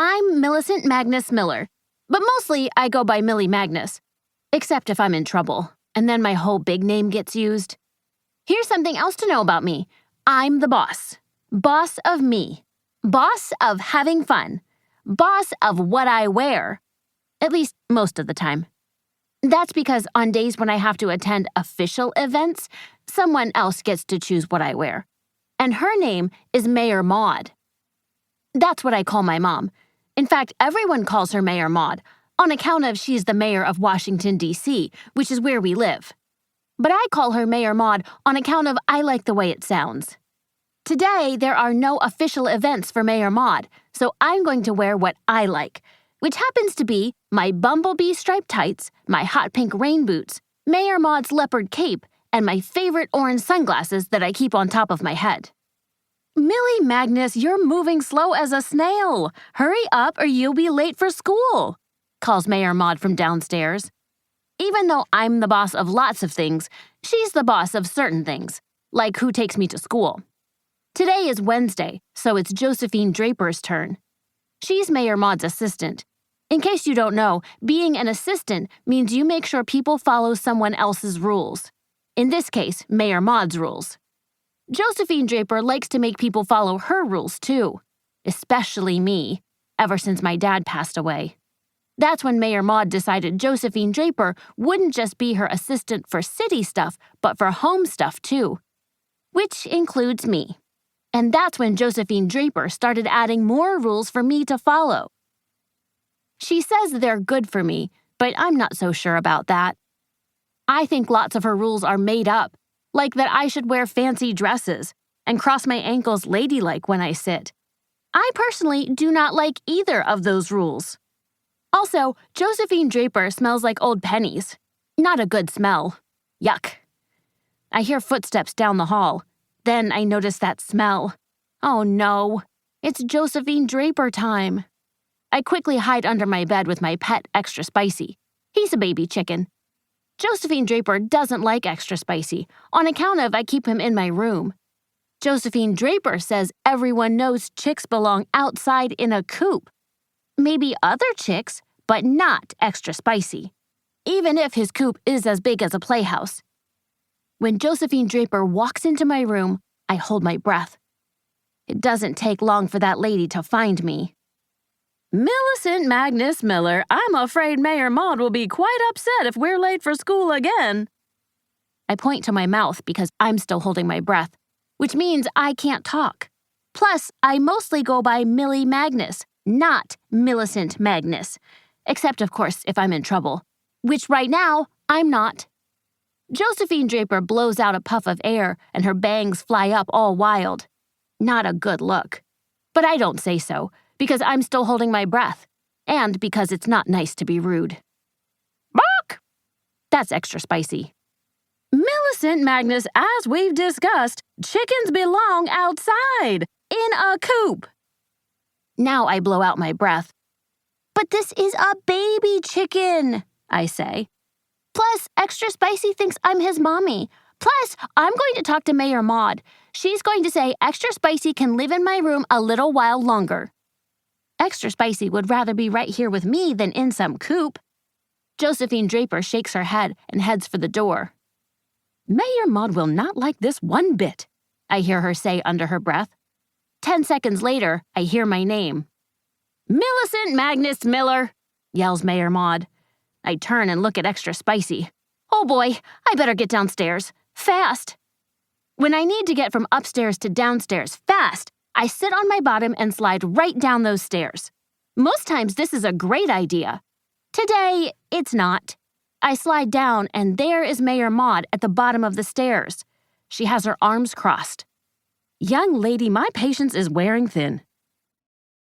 I'm Millicent Magnus Miller, but mostly I go by Millie Magnus, except if I'm in trouble, and then my whole big name gets used. Here's something else to know about me. I'm the boss. Boss of me. Boss of having fun. Boss of what I wear. At least most of the time. That's because on days when I have to attend official events, someone else gets to choose what I wear. And her name is Mayor Maud. That's what I call my mom. In fact, everyone calls her Mayor Maud, on account of she's the mayor of Washington, D.C., which is where we live. But I call her Mayor Maud on account of I like the way it sounds. Today, there are no official events for Mayor Maud, so I'm going to wear what I like, which happens to be my bumblebee striped tights, my hot pink rain boots, Mayor Maud's leopard cape, and my favorite orange sunglasses that I keep on top of my head. Millie Magnus, you're moving slow as a snail. Hurry up or you'll be late for school, calls Mayor Maud from downstairs. Even though I'm the boss of lots of things, she's the boss of certain things, like who takes me to school. Today is Wednesday, so it's Josephine Draper's turn. She's Mayor Maud's assistant. In case you don't know, being an assistant means you make sure people follow someone else's rules. In this case, Mayor Maud's rules. Josephine Draper likes to make people follow her rules too, especially me, ever since my dad passed away. That's when Mayor Maud decided Josephine Draper wouldn't just be her assistant for city stuff, but for home stuff too, which includes me. And that's when Josephine Draper started adding more rules for me to follow. She says they're good for me, but I'm not so sure about that. I think lots of her rules are made up, like that I should wear fancy dresses and cross my ankles ladylike when I sit. I personally do not like either of those rules. Also, Josephine Draper smells like old pennies. Not a good smell. Yuck. I hear footsteps down the hall. Then I notice that smell. Oh no, it's Josephine Draper time. I quickly hide under my bed with my pet Extra Spicy. He's a baby chicken. Josephine Draper doesn't like Extra Spicy, on account of I keep him in my room. Josephine Draper says everyone knows chicks belong outside in a coop. Maybe other chicks, but not Extra Spicy, even if his coop is as big as a playhouse. When Josephine Draper walks into my room, I hold my breath. It doesn't take long for that lady to find me. Millicent Magnus Miller, I'm afraid Mayor Maud will be quite upset if we're late for school again. I point to my mouth because I'm still holding my breath, which means I can't talk. Plus, I mostly go by Millie Magnus, not Millicent Magnus, except, of course, if I'm in trouble, which right now, I'm not. Josephine Draper blows out a puff of air and her bangs fly up all wild. Not a good look. But I don't say so, because I'm still holding my breath, and because it's not nice to be rude. Bark! That's Extra Spicy. Millicent Magnus, as we've discussed, chickens belong outside, in a coop. Now I blow out my breath. But this is a baby chicken, I say. Plus, Extra Spicy thinks I'm his mommy. Plus, I'm going to talk to Mayor Maud. She's going to say Extra Spicy can live in my room a little while longer. Extra Spicy would rather be right here with me than in some coop. Josephine Draper shakes her head and heads for the door. Mayor Maud will not like this one bit, I hear her say under her breath. 10 seconds later, I hear my name. Millicent Magnus Miller, yells Mayor Maud. I turn and look at Extra Spicy. Oh boy, I better get downstairs. Fast. When I need to get from upstairs to downstairs fast, I sit on my bottom and slide right down those stairs. Most times this is a great idea. Today, it's not. I slide down and there is Mayor Maud at the bottom of the stairs. She has her arms crossed. Young lady, my patience is wearing thin.